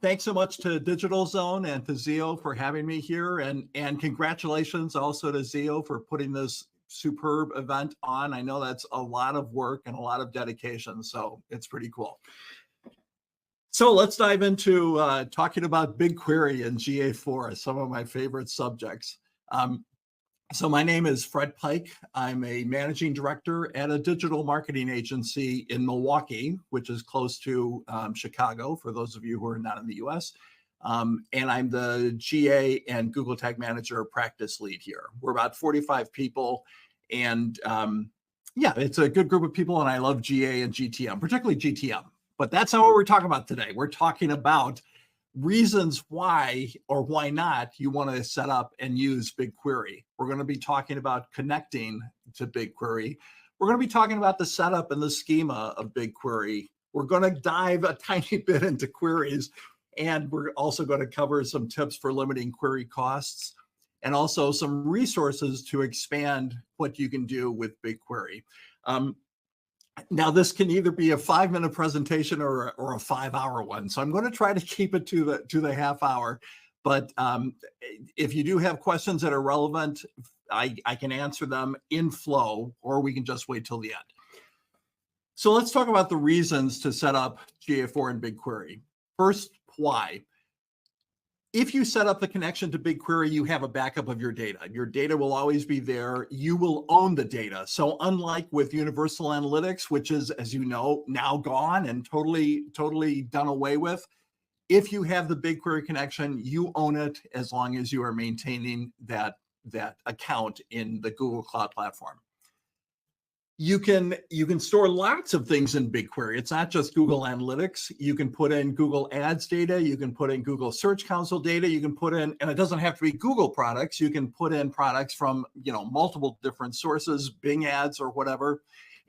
Thanks so much to Digital Zone and to Zio for having me here. And congratulations also to Zio for putting this superb event on. I know that's a lot of work and a lot of dedication, so it's pretty cool. So let's dive into talking about BigQuery and GA4, some of my favorite subjects. So my name is Fred Pike. I'm a managing director at a digital marketing agency in Milwaukee, which is close to Chicago, for those of you who are not in the US. And I'm the GA and Google Tag Manager practice lead here. We're about 45 people. And yeah, it's a good group of people. And I love GA and GTM, particularly GTM. But that's not what we're talking about today. We're talking about reasons why or why not you want to set up and use BigQuery. We're going to be talking about connecting to BigQuery. We're going to be talking about the setup and the schema of BigQuery. We're going to dive a tiny bit into queries, and we're also going to cover some tips for limiting query costs and also some resources to expand what you can do with BigQuery. Now, this can either be a 5-minute presentation or a 5-hour one. So I'm going to try to keep it to the half hour. But if you do have questions that are relevant, I can answer them in flow, or we can just wait till the end. So let's talk about the reasons to set up GA4 and BigQuery. First, why? If you set up the connection to BigQuery, you have a backup of your data. Your data will always be there. You will own the data. So unlike with Universal Analytics, which is, as you know, now gone and totally done away with, if you have the BigQuery connection, you own it as long as you are maintaining that account in the Google Cloud Platform. You can store lots of things in BigQuery. It's not just Google Analytics. You can put in Google Ads data. You can put in Google Search Console data. You can put in, and it doesn't have to be Google products. You can put in products from multiple different sources, Bing ads or whatever,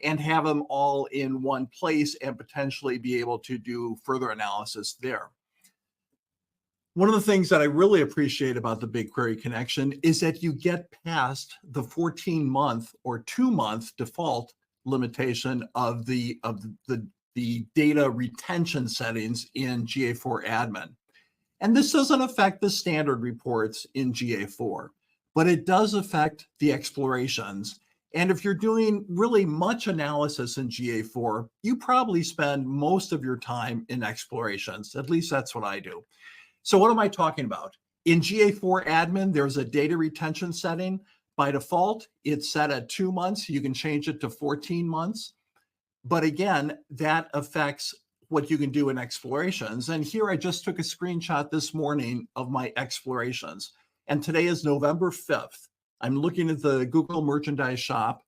and have them all in one place and potentially be able to do further analysis there. One of the things that I really appreciate about the BigQuery connection is that you get past the 14-month or 2-month default limitation of the data retention settings in GA4 admin. And this doesn't affect the standard reports in GA4, but it does affect the explorations. And if you're doing really much analysis in GA4, you probably spend most of your time in explorations. At least that's what I do. So what am I talking about? In GA4 admin, there's a data retention setting. By default, it's set at 2 months. You can change it to 14 months. But again, that affects what you can do in explorations. And here I just took a screenshot this morning of my explorations. And today is November 5th. I'm looking at the Google Merchandise Shop,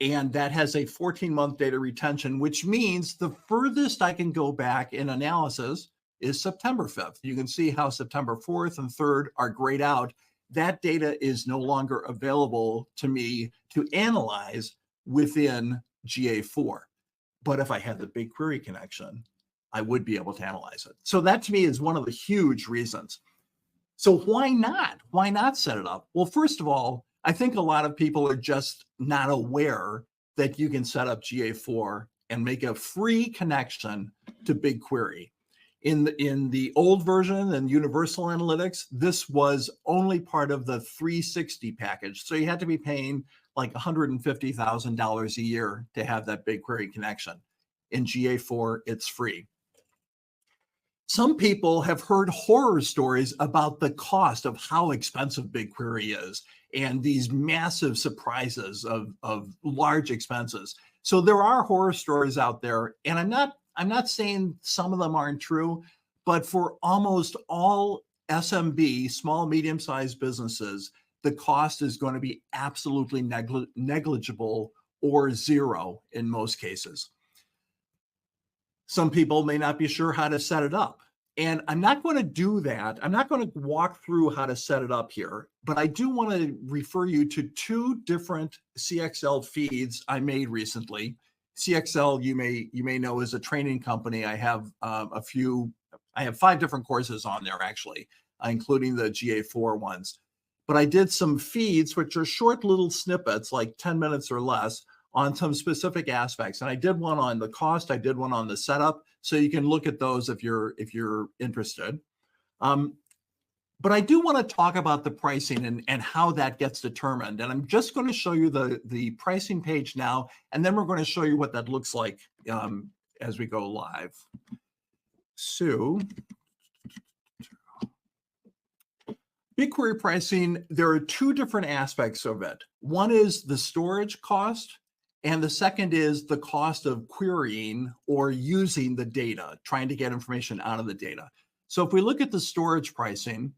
and that has a 14-month data retention, which means the furthest I can go back in analysis is September 5th. You can see how September 4th and 3rd are grayed out. That data is no longer available to me to analyze within GA4. But if I had the BigQuery connection, I would be able to analyze it. So that to me is one of the huge reasons. So why not? Why not set it up? Well, first of all, I think a lot of people are just not aware that you can set up GA4 and make a free connection to BigQuery. In the old version and Universal Analytics, this was only part of the 360 package. So you had to be paying like $150,000 a year to have that BigQuery connection. In GA4, it's free. Some people have heard horror stories about the cost of how expensive BigQuery is and these massive surprises of large expenses. So there are horror stories out there, and I'm not saying some of them aren't true, but for almost all SMB, small, medium-sized businesses, the cost is going to be absolutely negligible or zero in most cases. Some people may not be sure how to set it up. And I'm not going to do that. I'm not going to walk through how to set it up here, but I do want to refer you to 2 different CXL feeds I made recently. CXL, you may know, is a training company. I have 5 different courses on there, actually, including the GA4 ones. But I did some feeds, which are short little snippets, like 10 minutes or less, on some specific aspects. And I did one on the cost. I did one on the setup. So you can look at those if you're interested. But I do want to talk about the pricing and how that gets determined. And I'm just going to show you the pricing page now, and then we're going to show you what that looks like as we go live. So BigQuery pricing, there are two different aspects of it. One is the storage cost, and the second is the cost of querying or using the data, trying to get information out of the data. So if we look at the storage pricing,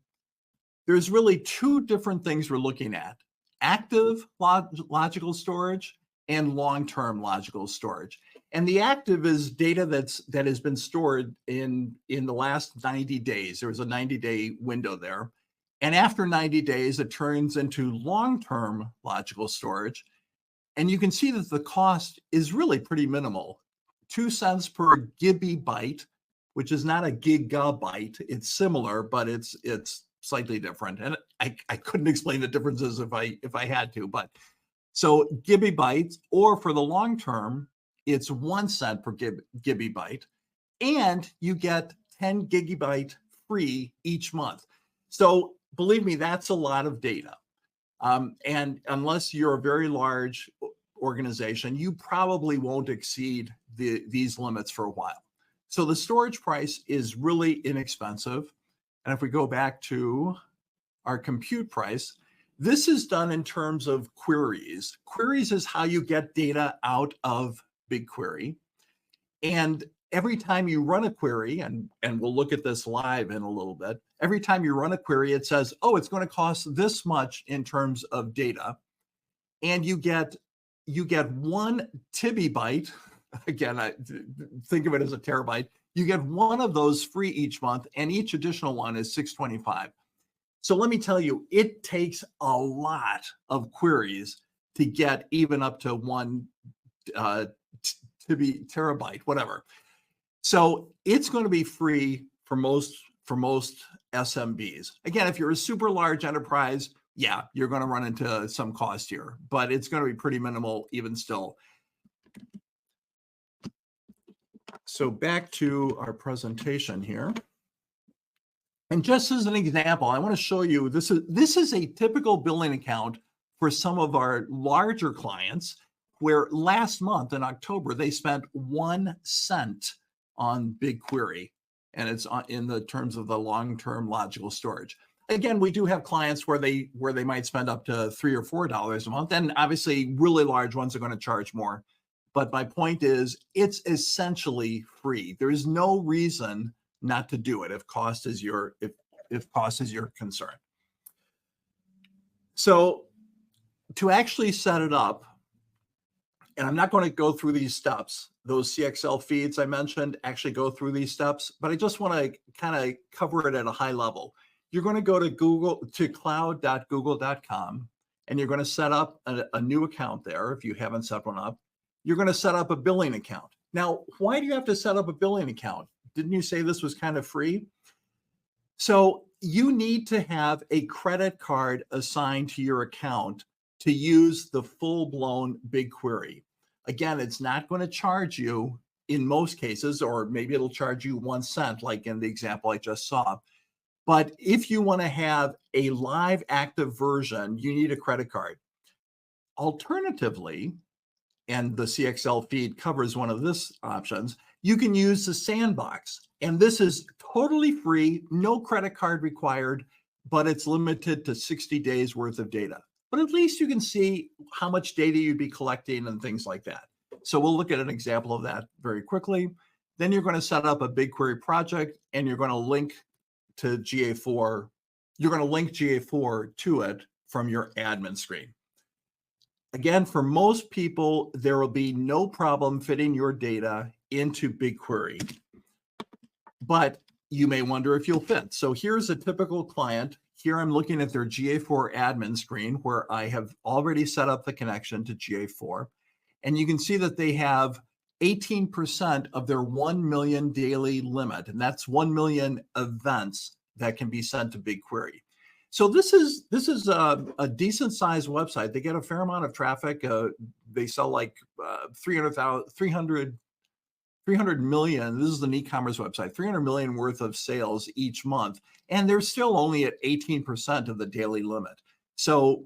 there's really two different things we're looking at: active logical storage and long-term logical storage. And the active is data that has been stored in the last 90 days. There was a 90-day window there. And after 90 days, it turns into long-term logical storage. And you can see that the cost is really pretty minimal. 2 cents per gigabyte, which is not a gigabyte. It's similar, but it's slightly different. And I couldn't explain the differences if I had to, but so gigabytes, or for the long term, it's 1 cent per gigabyte, and you get 10 gigabyte free each month. So believe me, that's a lot of data. And unless you're a very large organization, you probably won't exceed these limits for a while. So the storage price is really inexpensive. And if we go back to our compute price, this is done in terms of queries. Queries is how you get data out of BigQuery. And every time you run a query, and we'll look at this live in a little bit, every time you run a query, it says, oh, it's going to cost this much in terms of data. And you get 1 TB. Again, I think of it as a terabyte. You get one of those free each month, and each additional one is $6.25. So let me tell you, it takes a lot of queries to get even up to 1 terabyte, whatever. So it's going to be free for most SMBs. Again, if you're a super large enterprise, yeah, you're going to run into some cost here, but it's going to be pretty minimal even still. So back to our presentation here. And just as an example, I want to show you, this is a typical billing account for some of our larger clients, where last month in October, they spent 1 cent on BigQuery, and it's in the terms of the long-term logical storage. Again, we do have clients where they might spend up to $3 or $4 a month, and obviously really large ones are going to charge more. But my point is, it's essentially free. There is no reason not to do it if cost is your concern. So to actually set it up, and I'm not going to go through these steps, those CXL feeds I mentioned actually go through these steps, but I just want to kind of cover it at a high level. You're going to go to cloud.google.com, and you're going to set up a new account there if you haven't set one up. You're going to set up a billing account. Now, why do you have to set up a billing account? Didn't you say this was kind of free? So you need to have a credit card assigned to your account to use the full-blown BigQuery. Again, it's not going to charge you in most cases, or maybe it'll charge you 1 cent, like in the example I just saw. But if you want to have a live active version, you need a credit card. Alternatively, and the CXL feed covers one of these options, you can use the sandbox. And this is totally free, no credit card required, but it's limited to 60 days worth of data. But at least you can see how much data you'd be collecting and things like that. So we'll look at an example of that very quickly. Then you're going to set up a BigQuery project, and you're going to link to GA4. You're going to link GA4 to it from your admin screen. Again, for most people, there will be no problem fitting your data into BigQuery, but you may wonder if you'll fit. So here's a typical client. Here I'm looking at their GA4 admin screen, where I have already set up the connection to GA4. And you can see that they have 18% of their 1 million daily limit, and that's 1 million events that can be sent to BigQuery. So this is a decent sized website. They get a fair amount of traffic. They sell like 300 300 million, this is an e-commerce website, 300 million worth of sales each month, and they're still only at 18% of the daily limit. So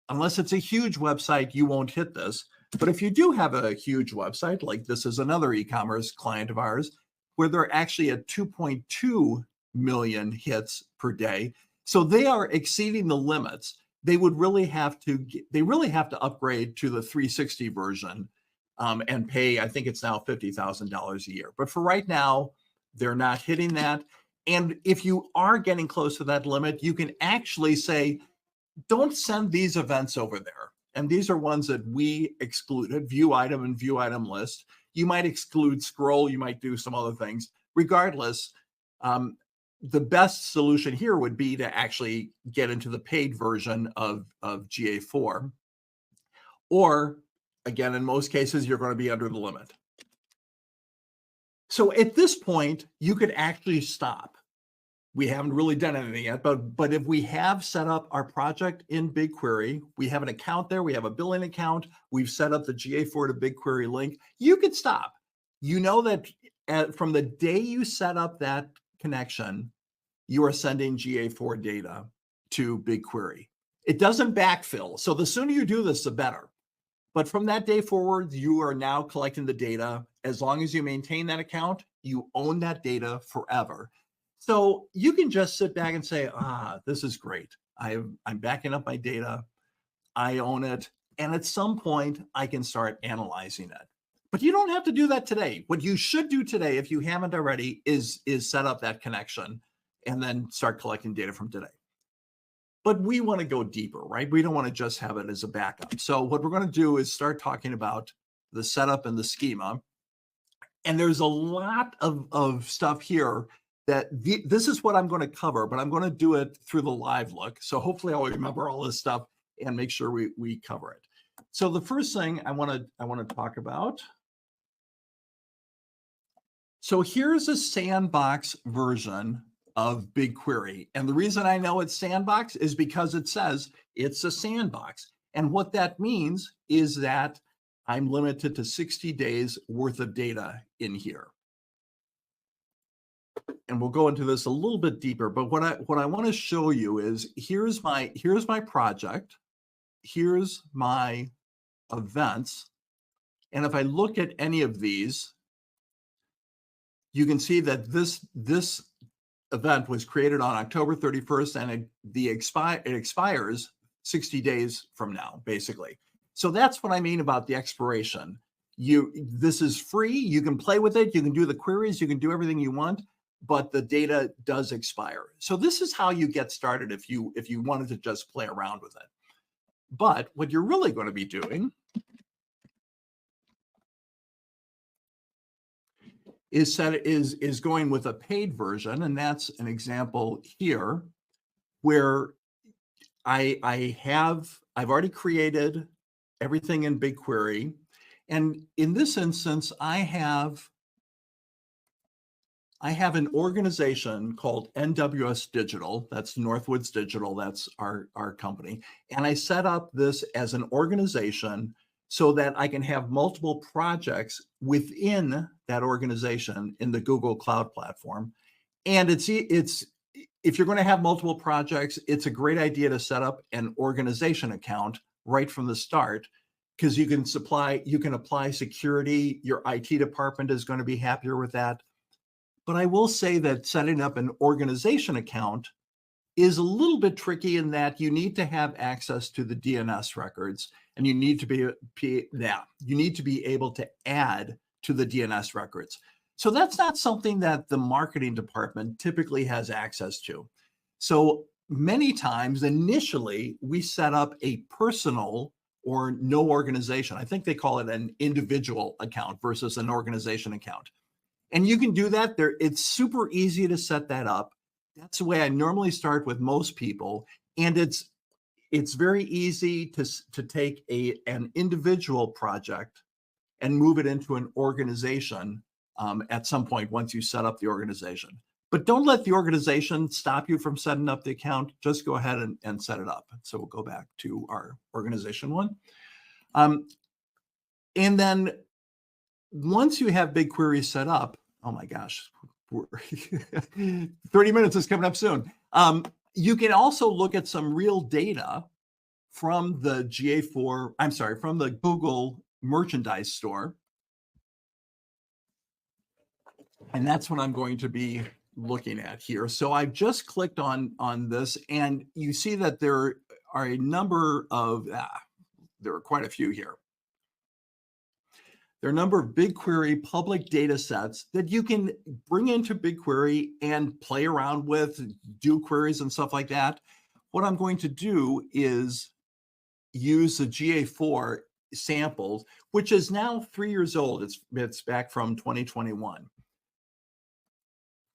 unless it's a huge website, you won't hit this. But if you do have a huge website, like this is another e-commerce client of ours, where they're actually at 2.2 million hits per day. So they are exceeding the limits. They would really have to, upgrade to the 360 version and pay, I think it's now $50,000 a year. But for right now, they're not hitting that. And if you are getting close to that limit, you can actually say, don't send these events over there. And these are ones that we excluded, view item and view item list. You might exclude scroll, you might do some other things. Regardless, the best solution here would be to actually get into the paid version of GA4. Or, again, in most cases, you're going to be under the limit. So at this point, you could actually stop. We haven't really done anything yet, but if we have set up our project in BigQuery, we have an account there, we have a billing account, we've set up the GA4 to BigQuery link, you could stop. You know that from the day you set up that connection, you are sending GA4 data to BigQuery. It doesn't backfill, so the sooner you do this, the better. But from that day forward, you are now collecting the data. As long as you maintain that account, you own that data forever. So you can just sit back and say, this is great. I'm backing up my data. I own it. And at some point, I can start analyzing it. But you don't have to do that today. What you should do today, if you haven't already, is set up that connection and then start collecting data from today. But we want to go deeper, right? We don't want to just have it as a backup. So what we're going to do is start talking about the setup and the schema. And there's a lot of stuff here that this is what I'm going to cover, but I'm going to do it through the live look. So hopefully I'll remember all this stuff and make sure we cover it. So the first thing I want to talk about. So here's a sandbox version of BigQuery. And the reason I know it's sandbox is because it says it's a sandbox. And what that means is that I'm limited to 60 days worth of data in here. And we'll go into this a little bit deeper, but what I want to show you is here's my project, here's my events, and if I look at any of these, you can see that this event was created on October 31st, and it expires 60 days from now, basically. So that's what I mean about the expiration. This is free. You can play with it. You can do the queries. You can do everything you want, but the data does expire. So this is how you get started if you wanted to just play around with it. But what you're really going to be doing is going with a paid version, and that's an example here where I've already created everything in BigQuery, and in this instance, I have an organization called NWS Digital. That's Northwoods Digital. That's our company. And I set up this as an organization so that I can have multiple projects within that organization in the Google Cloud Platform. And it's if you're going to have multiple projects, it's a great idea to set up an organization account right from the start, because you can apply security. Your IT department is going to be happier with that. But I will say that setting up an organization account is a little bit tricky in that you need to have access to the DNS records, and you need to be able to add to the DNS records. So that's not something that the marketing department typically has access to. So many times, initially, we set up a personal or no organization. I think they call it an individual account versus an organization account. And you can do that there. It's super easy to set that up. That's the way I normally start with most people. And it's very easy to take an individual project and move it into an organization at some point once you set up the organization. But don't let the organization stop you from setting up the account. Just go ahead and set it up. So we'll go back to our organization one. And then once you have BigQuery set up, oh my gosh, 30 minutes is coming up soon. You can also look at some real data from the GA4, I'm sorry, from the Google merchandise store. And that's what I'm going to be looking at here. So I've just clicked on this, and you see that there are a number of, there are quite a few here. There are a number of BigQuery public data sets that you can bring into BigQuery and play around with, do queries and stuff like that. What I'm going to do is use the GA4 samples, which is now 3 years old. It's back from 2021.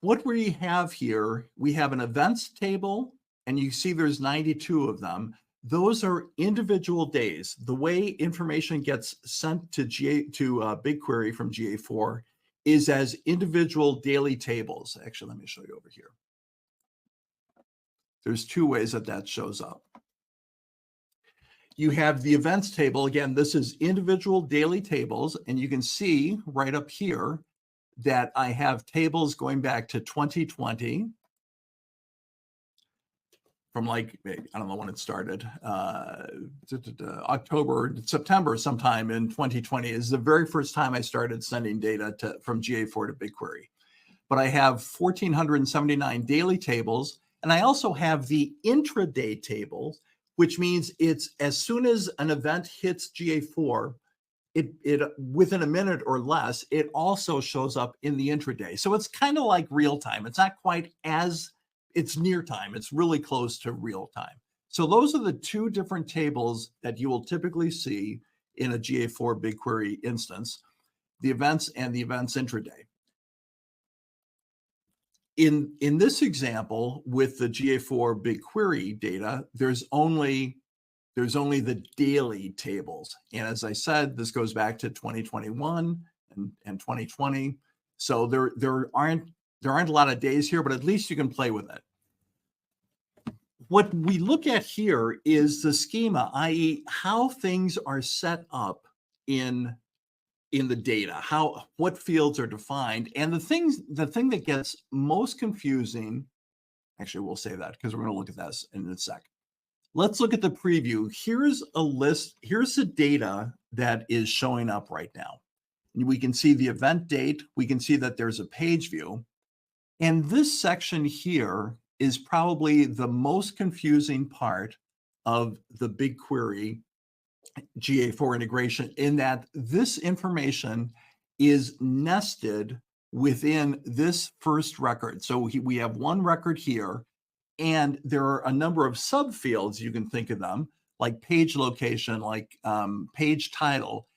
What we have here, we have an events table, and you see there's 92 of them. Those are individual days. The way information gets sent to BigQuery from GA4 is as individual daily tables. Actually, let me show you over here. There's 2 ways that shows up. You have the events table. Again, this is individual daily tables, and you can see right up here that I have tables going back to 2020. From like, I don't know when it started, October, September sometime in 2020 is the very first time I started sending data from GA4 to BigQuery. But I have 1,479 daily tables, and I also have the intraday tables, which means it's as soon as an event hits GA4, it within a minute or less, it also shows up in the intraday. So it's kind of like real time. It's not quite as, it's near time. It's really close to real time. So those are the 2 different tables that you will typically see in a GA4 BigQuery instance, the events and the events intraday. In this example with the GA4 BigQuery data, there's only the daily tables. And as I said, this goes back to 2021 and 2020. So there aren't a lot of days here, but at least you can play with it. What we look at here is the schema, i.e. how things are set up in the data, what fields are defined. And the thing that gets most confusing, actually we'll say that because we're going to look at this in a sec. Let's look at the preview. Here's a list. Here's the data that is showing up right now. We can see the event date. We can see that there's a page view. And this section here is probably the most confusing part of the BigQuery GA4 integration, in that this information is nested within this first record. So we have one record here, and there are a number of subfields, you can think of them, like page location, like page title.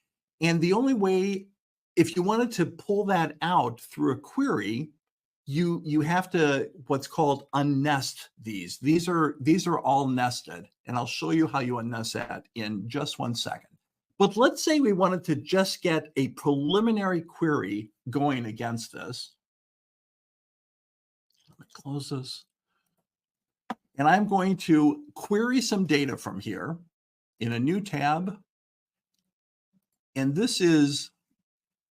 And the only way, if you wanted to pull that out through a query, you have to what's called unnest these. These are all nested, and I'll show you how you unnest that in just 1 second. But let's say we wanted to just get a preliminary query going against this. Let me close this. And I'm going to query some data from here in a new tab. And this is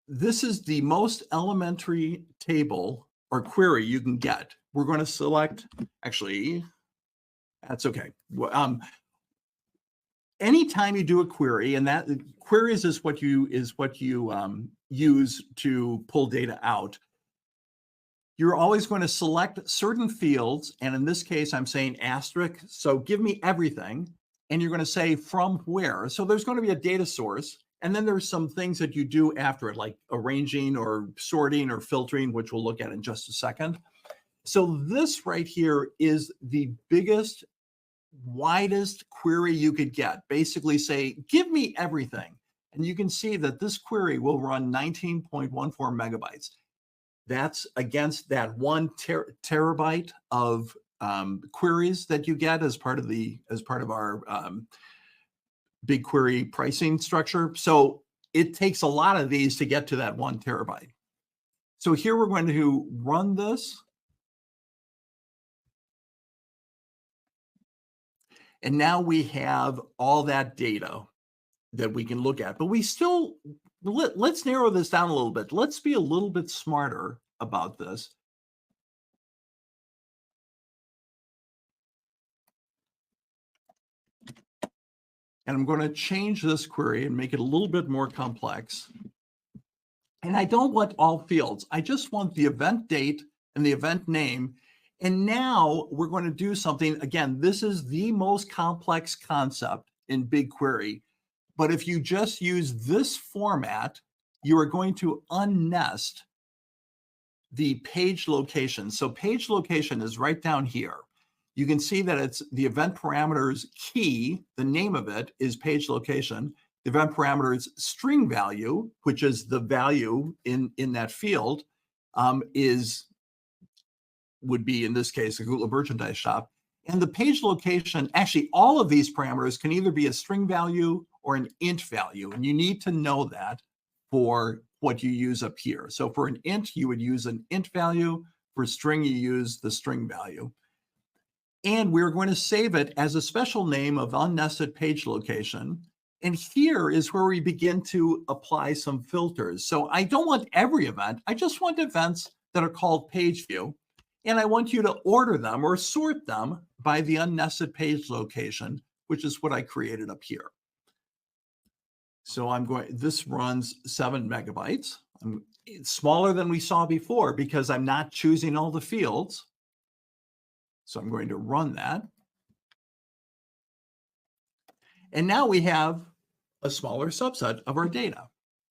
the most elementary table or query you can get. We're going to select, actually, that's okay. Anytime you do a query, and that queries is what you use to pull data out, you're always going to select certain fields. And in this case, I'm saying asterisk. So give me everything. And you're going to say from where. So there's going to be a data source. And then there's some things that you do after it, like arranging or sorting or filtering, which we'll look at in just a second. So this right here is the biggest, widest query you could get. Basically say, give me everything. And you can see that this query will run 19.14 megabytes. That's against that 1 terabyte of queries that you get as part of our BigQuery pricing structure. So it takes a lot of these to get to that 1 terabyte. So here we're going to run this. And now we have all that data that we can look at, but we still let's narrow this down a little bit. Let's be a little bit smarter about this. And I'm going to change this query and make it a little bit more complex. And I don't want all fields. I just want the event date and the event name. And now we're going to do something. Again, this is the most complex concept in BigQuery. But if you just use this format, you are going to unnest the page location. So page location is right down here. You can see that it's the event parameters key, the name of it is page location. The event parameters string value, which is the value in that field, would be in this case a Google merchandise shop. And the page location, actually all of these parameters can either be a string value or an int value. And you need to know that for what you use up here. So for an int, you would use an int value. For string, you use the string value. And we're going to save it as a special name of unnested page location. And here is where we begin to apply some filters. So I don't want every event. I just want events that are called page view. And I want you to order them or sort them by the unnested page location, which is what I created up here. So this runs 7 megabytes. It's smaller than we saw before because I'm not choosing all the fields. So I'm going to run that. And now we have a smaller subset of our data.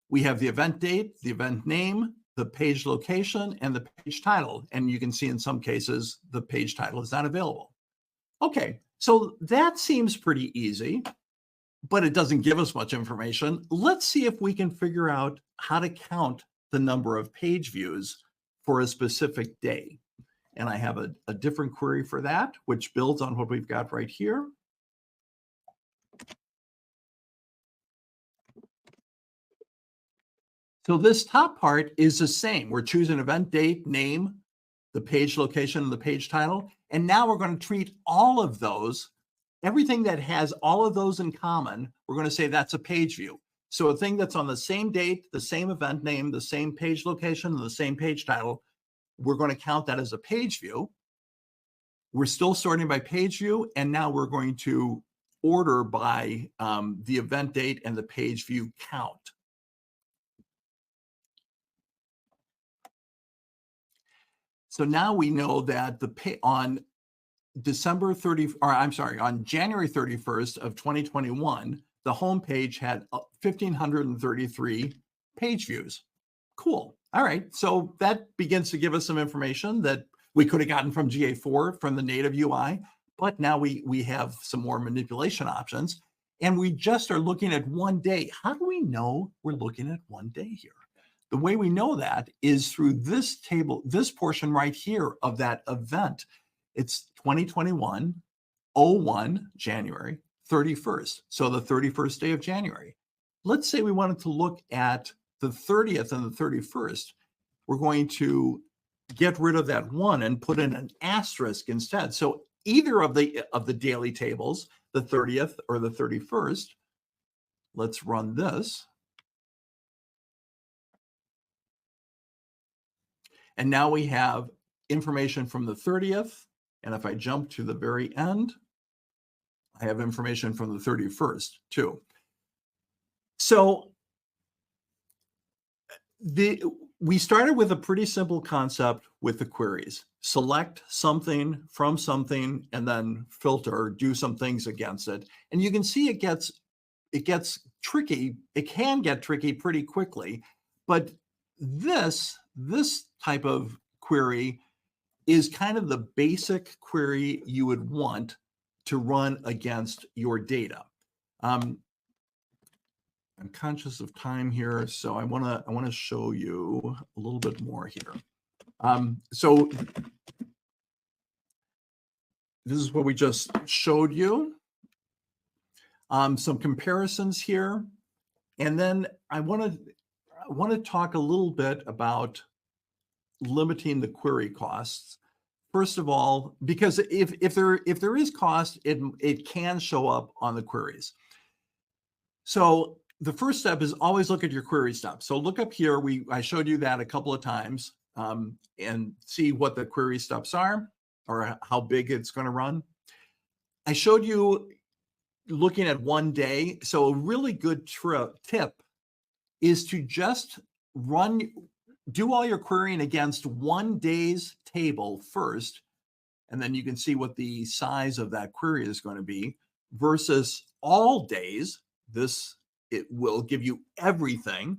We have the event date, the event name, the page location, and the page title. And you can see in some cases, the page title is not available. Okay, so that seems pretty easy, but it doesn't give us much information. Let's see if we can figure out how to count the number of page views for a specific day. And I have a different query for that, which builds on what we've got right here. So this top part is the same. We're choosing event date, name, the page location, and the page title. And now we're going to treat all of those, everything that has all of those in common, we're going to say that's a page view. So a thing that's on the same date, the same event name, the same page location, and the same page title, we're going to count that as a page view. We're still sorting by page view, and now we're going to order by the event date and the page view count. So now we know that on January 31st of 2021, the home page had 1,533 page views. Cool. All right. So that begins to give us some information that we could have gotten from GA4 from the native UI, but now we have some more manipulation options, and we just are looking at one day. How do we know we're looking at one day here? The way we know that is through this table, this portion right here of that event. It's 2021-01 January 31st. So the 31st day of January. Let's say we wanted to look at the 30th and the 31st. We're going to get rid of that 1 and put in an asterisk instead. So either of the daily tables, the 30th or the 31st, let's run this. And now we have information from the 30th. And if I jump to the very end, I have information from the 31st too. So we started with a pretty simple concept with the queries. Select something from something and then filter, do some things against it. And you can see it gets tricky. It can get tricky pretty quickly. But this type of query is kind of the basic query you would want to run against your data. I'm conscious of time here, so I want to show you a little bit more here. So this is what we just showed you. Some comparisons here, and then I want to talk a little bit about limiting the query costs. First of all, because if there is cost, it can show up on the queries. So the first step is always look at your query step. So look up here. I showed you that a couple of times, and see what the query steps are or how big it's going to run. I showed you looking at one day. So a really good tip is to just do all your querying against one day's table first, and then you can see what the size of that query is going to be versus all days. It will give you everything.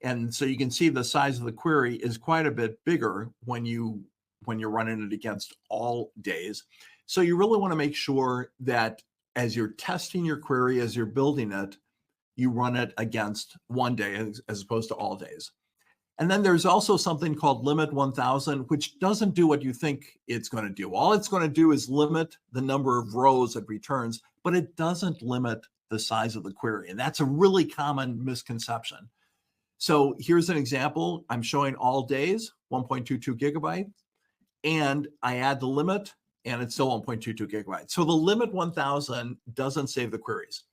And so you can see the size of the query is quite a bit bigger when you're running it against all days. So you really want to make sure that as you're testing your query, as you're building it, you run it against one day as opposed to all days. And then there's also something called limit 1000, which doesn't do what you think it's going to do. All it's going to do is limit the number of rows it returns, but it doesn't limit the size of the query. And that's a really common misconception. So here's an example. I'm showing all days, 1.22 gigabytes, and I add the limit, and it's still 1.22 gigabytes. So the limit 1000 doesn't save the queries.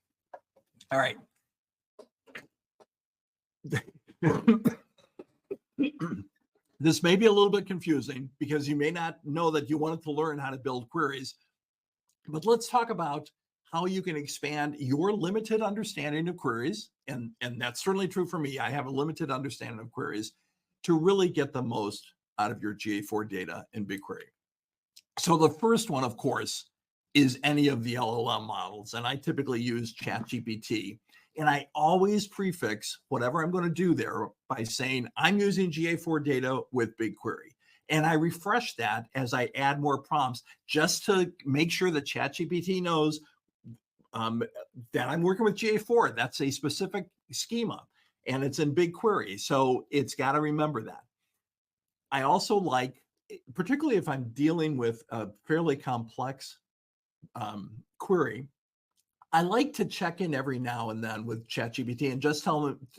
All right. This may be a little bit confusing because you may not know that you wanted to learn how to build queries, but let's talk about how you can expand your limited understanding of queries. And that's certainly true for me. I have a limited understanding of queries to really get the most out of your GA4 data in BigQuery. So the first one, of course, is any of the LLM models. And I typically use ChatGPT. And I always prefix whatever I'm going to do there by saying I'm using GA4 data with BigQuery. And I refresh that as I add more prompts just to make sure that ChatGPT knows that I'm working with GA4. That's a specific schema and it's in BigQuery. So it's got to remember that. I also like, particularly if I'm dealing with a fairly complex query, I like to check in every now and then with ChatGPT and just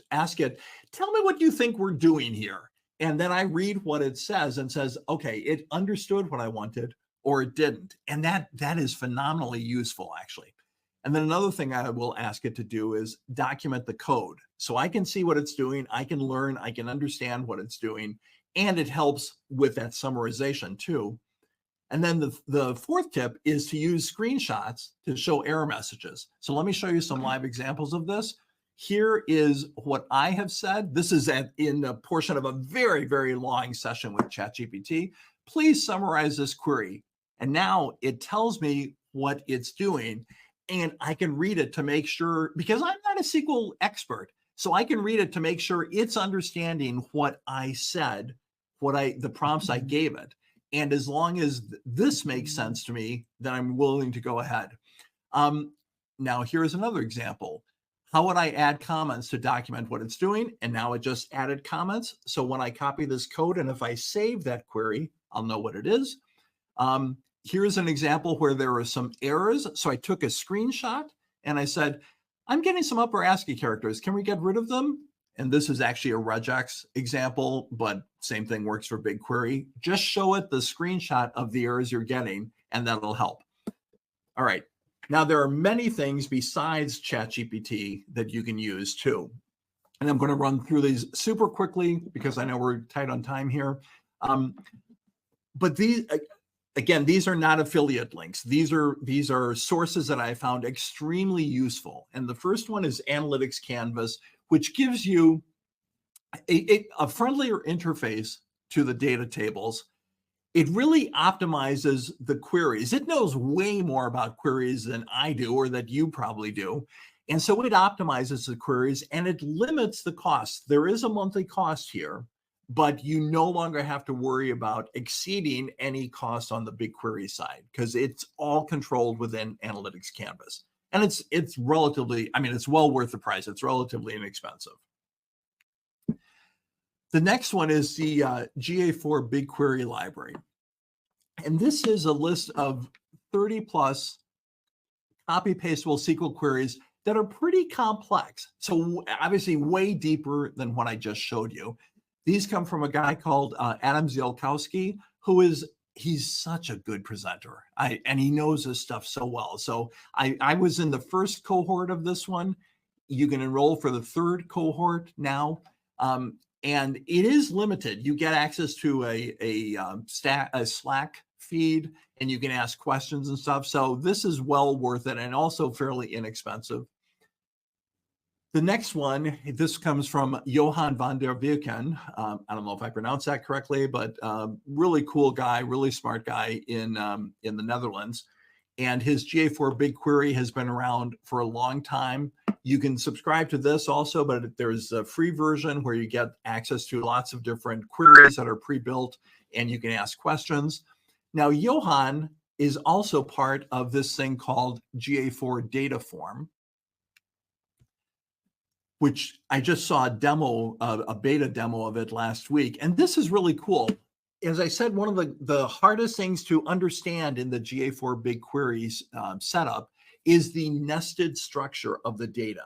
ask it, tell me what you think we're doing here. And then I read what it says and says, okay, it understood what I wanted or it didn't. And that is phenomenally useful, actually. And then another thing I will ask it to do is document the code. So I can see what it's doing, I can learn, I can understand what it's doing, and it helps with that summarization too. And then the fourth tip is to use screenshots to show error messages. So let me show you some live examples of this. Here is what I have said. This is in a portion of a very, very long session with ChatGPT. Please summarize this query. And now it tells me what it's doing. And I can read it to make sure, because I'm not a SQL expert, so I can read it to make sure it's understanding what I said, the prompts I gave it. And as long as this makes sense to me, then I'm willing to go ahead. Now, here's another example. How would I add comments to document what it's doing? And now it just added comments. So when I copy this code, and if I save that query, I'll know what it is. Here's an example where there are some errors. So I took a screenshot and I said, I'm getting some upper ASCII characters. Can we get rid of them? And this is actually a regex example, but same thing works for BigQuery. Just show it the screenshot of the errors you're getting, and that'll help. All right. Now, there are many things besides ChatGPT that you can use too. And I'm going to run through these super quickly because I know we're tight on time here. But these are not affiliate links. These are sources that I found extremely useful. And the first one is Analytics Canvas, which gives you a friendlier interface to the data tables. It really optimizes the queries. It knows way more about queries than I do or that you probably do. And so it optimizes the queries and it limits the cost. There is a monthly cost here, but you no longer have to worry about exceeding any cost on the BigQuery side because it's all controlled within Analytics Canvas. And it's relatively, it's well worth the price. It's relatively inexpensive. The next one is the GA4 BigQuery library. And this is a list of 30 plus copy pastable SQL queries that are pretty complex. So obviously way deeper than what I just showed you. These come from a guy called Adam Zielkowski, he's such a good presenter. And he knows this stuff so well. So I was in the first cohort of this one. You can enroll for the 3rd cohort now. And it is limited. You get access to a Slack feed, and you can ask questions and stuff. So this is well worth it, and also fairly inexpensive. The next one, this comes from Johan van der Weken. I don't know if I pronounced that correctly, but really cool guy, really smart guy in the Netherlands. And his GA4 BigQuery has been around for a long time. You can subscribe to this also, but there's a free version where you get access to lots of different queries that are pre-built, and you can ask questions. Now, Johan is also part of this thing called GA4 Dataform, which I just saw a demo, a beta demo of it last week. And this is really cool. As I said, one of the hardest things to understand in the GA4 BigQuery setup is the nested structure of the data.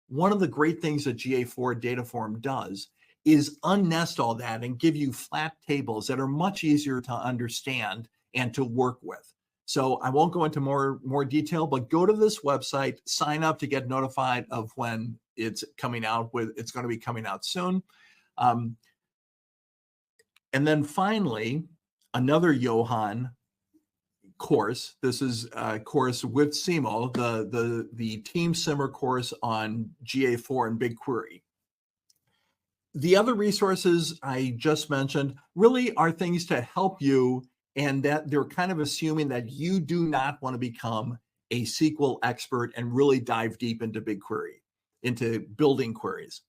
One of the great things that GA4 Dataform does is unnest all that and give you flat tables that are much easier to understand and to work with. So I won't go into more detail, but go to this website, sign up to get notified of when it's coming out. It's going to be coming out soon. And then finally, another Johan course. This is a course with Simo, the Team Simmer course on GA4 and BigQuery. The other resources I just mentioned really are things to help you, and that they're kind of assuming that you do not want to become a SQL expert and really dive deep into BigQuery, into building queries.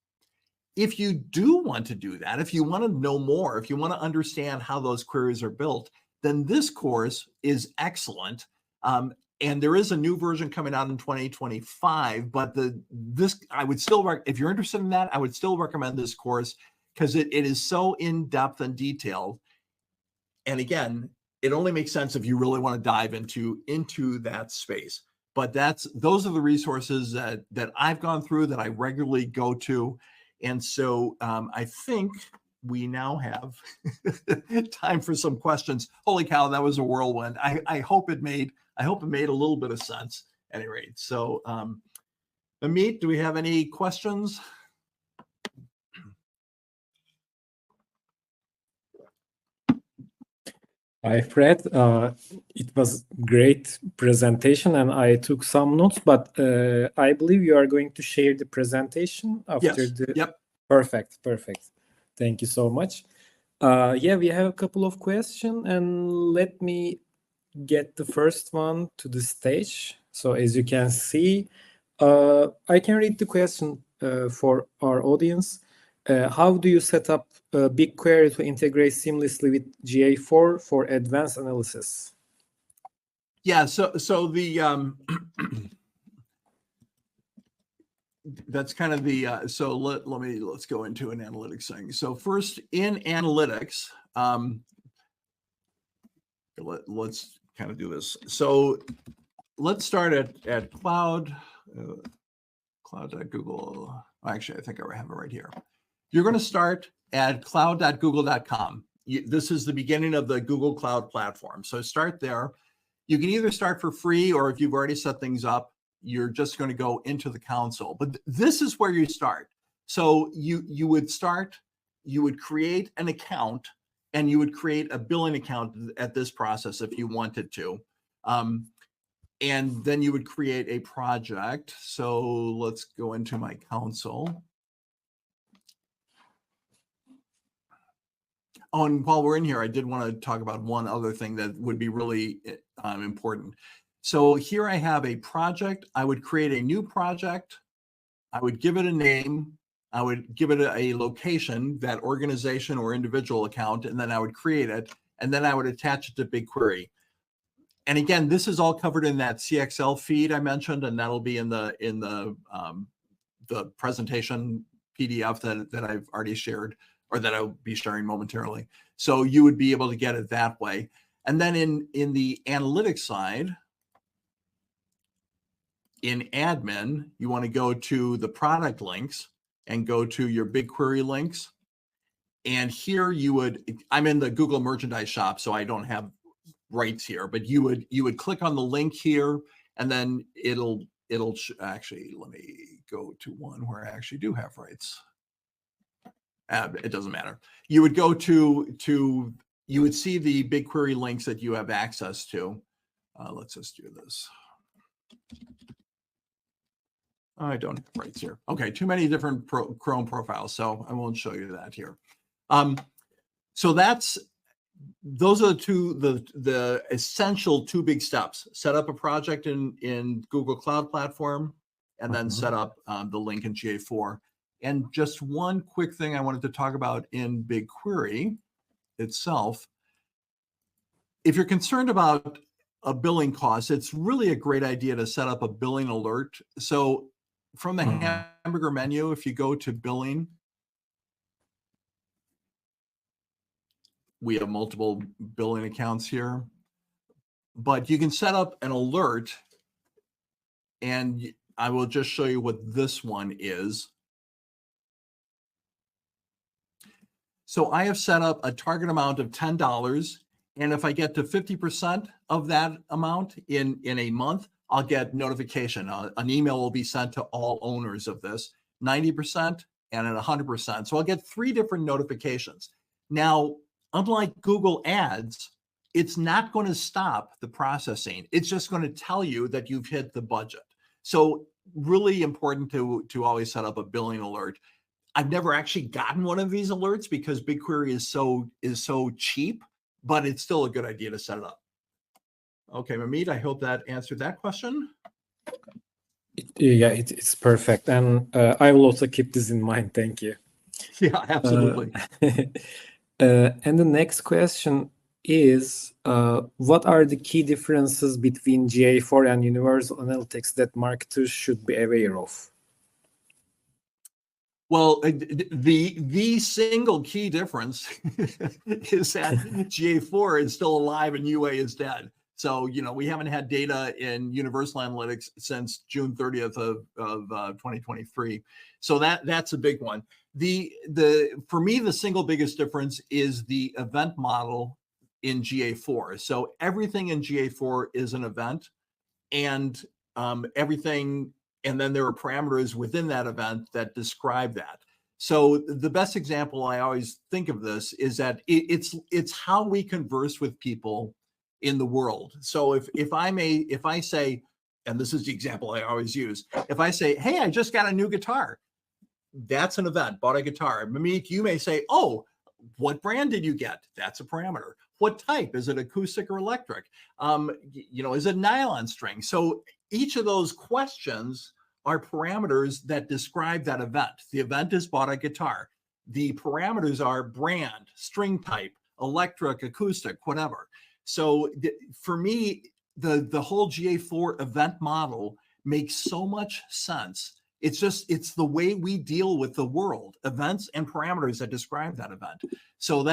If you do want to do that, if you want to know more, if you want to understand how those queries are built, then this course is excellent. And there is a new version coming out in 2025, but I would still, if you're interested in that, I would still recommend this course because it is so in-depth and detailed. And again, it only makes sense if you really want to dive into that space. But those are the resources that I've gone through, that I regularly go to. And so I think we now have time for some questions. Holy cow, that was a whirlwind. I hope it made a little bit of sense at any rate. So Amit, do we have any questions? Hi, Fred. It was great presentation, and I took some notes, but I believe you are going to share the presentation after the... Yep. Perfect. Thank you so much. Yeah, we have a couple of questions, and let me get the first one to the stage. So as you can see, I can read the question for our audience. How do you set up BigQuery to integrate seamlessly with GA4 for advanced analysis? Yeah, so the that's kind of the so let's go into an analytics thing. So first, in analytics, let's kind of do this. So let's start at cloud.google. Actually, I think I have it right here. You're going to start at cloud.google.com. This is the beginning of the Google Cloud Platform. So start there. You can either start for free, or if you've already set things up, you're just going to go into the console. But this is where you start. So you would create an account, and you would create a billing account at this process if you wanted to. And then you would create a project. So let's go into my console. Oh, and while we're in here, I did want to talk about one other thing that would be really important. So here I have a project. I would create a new project. I would give it a name. I would give it a location, that organization or individual account, and then I would create it. And then I would attach it to BigQuery. And again, this is all covered in that CXL feed I mentioned, and that'll be in the presentation PDF that I've already shared, or that I'll be sharing momentarily. So you would be able to get it that way. And then in the analytics side, in admin, you want to go to the product links and go to your BigQuery links. And here I'm in the Google Merchandise Shop, so I don't have rights here, but you would click on the link here, and then it'll it'll actually, let me go to one where I actually do have rights. It doesn't matter. You would go to you would see the BigQuery links that you have access to. Let's just do this. I don't have rights here. Okay, too many different Chrome profiles, so I won't show you that here. So those are the essential two big steps. Set up a project in Google Cloud Platform, and then set up the link in GA4. And just one quick thing I wanted to talk about in BigQuery itself. If you're concerned about a billing cost, it's really a great idea to set up a billing alert. So from the hamburger menu, if you go to billing, we have multiple billing accounts here, but you can set up an alert, and I will just show you what this one is. So I have set up a target amount of $10, and if I get to 50% of that amount in a month, I'll get notification. An email will be sent to all owners of this, 90% and at 100%. So I'll get 3 different notifications. Now, unlike Google Ads, it's not going to stop the processing. It's just going to tell you that you've hit the budget. So really important to always set up a billing alert. I've never actually gotten one of these alerts because BigQuery is so cheap, but it's still a good idea to set it up. Okay, Mamit, I hope that answered that question. Yeah, it's perfect. And I will also keep this in mind. Thank you. Yeah, absolutely. And the next question is, what are the key differences between GA4 and Universal Analytics that marketers should be aware of? Well, the single key difference is that GA4 is still alive and UA is dead. So, we haven't had data in Universal Analytics since June 30th of 2023. So that's a big one. For me, the single biggest difference is the event model in GA4. So everything in GA4 is an event, and and then there are parameters within that event that describe that. So the best example I always think of this is that it's how we converse with people in the world. So if I say, and this is the example I always use, if I say, hey, I just got a new guitar, that's an event, bought a guitar. Mamit, you may say, oh, what brand did you get? That's a parameter. What type? Is it acoustic or electric? Is it nylon string? So each of those questions are parameters that describe that event. The event is bought a guitar. The parameters are brand, string type, electric, acoustic, whatever. So for me, the whole GA4 event model makes so much sense. It's the way we deal with the world, events and parameters that describe that event. So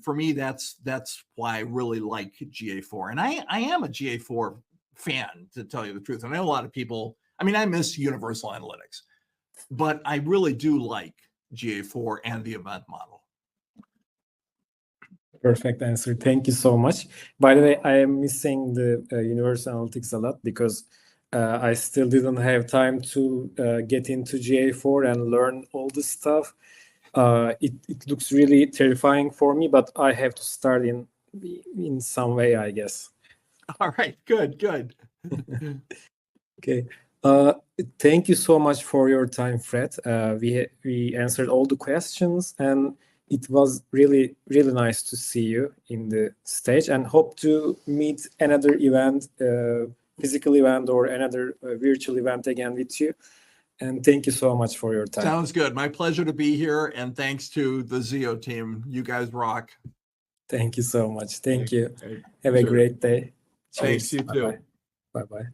for me, that's why I really like GA4. And I am a GA4 fan, to tell you the truth. And I know a lot of people, I miss Universal Analytics, but I really do like GA4 and the event model. Perfect answer. Thank you so much. By the way, I am missing the Universal Analytics a lot because I still didn't have time to get into GA4 and learn all this stuff. It looks really terrifying for me, but I have to start in some way, I guess. All right, good. Okay. Thank you so much for your time, Fred. We answered all the questions, and it was really, really nice to see you in the stage, and hope to meet another event, physical event or another virtual event again with you. And thank you so much for your time. Sounds good. My pleasure to be here, and thanks to the Zio team. You guys rock. Thank you so much. Thank you. Have a great day. Thanks, you too. Bye-bye.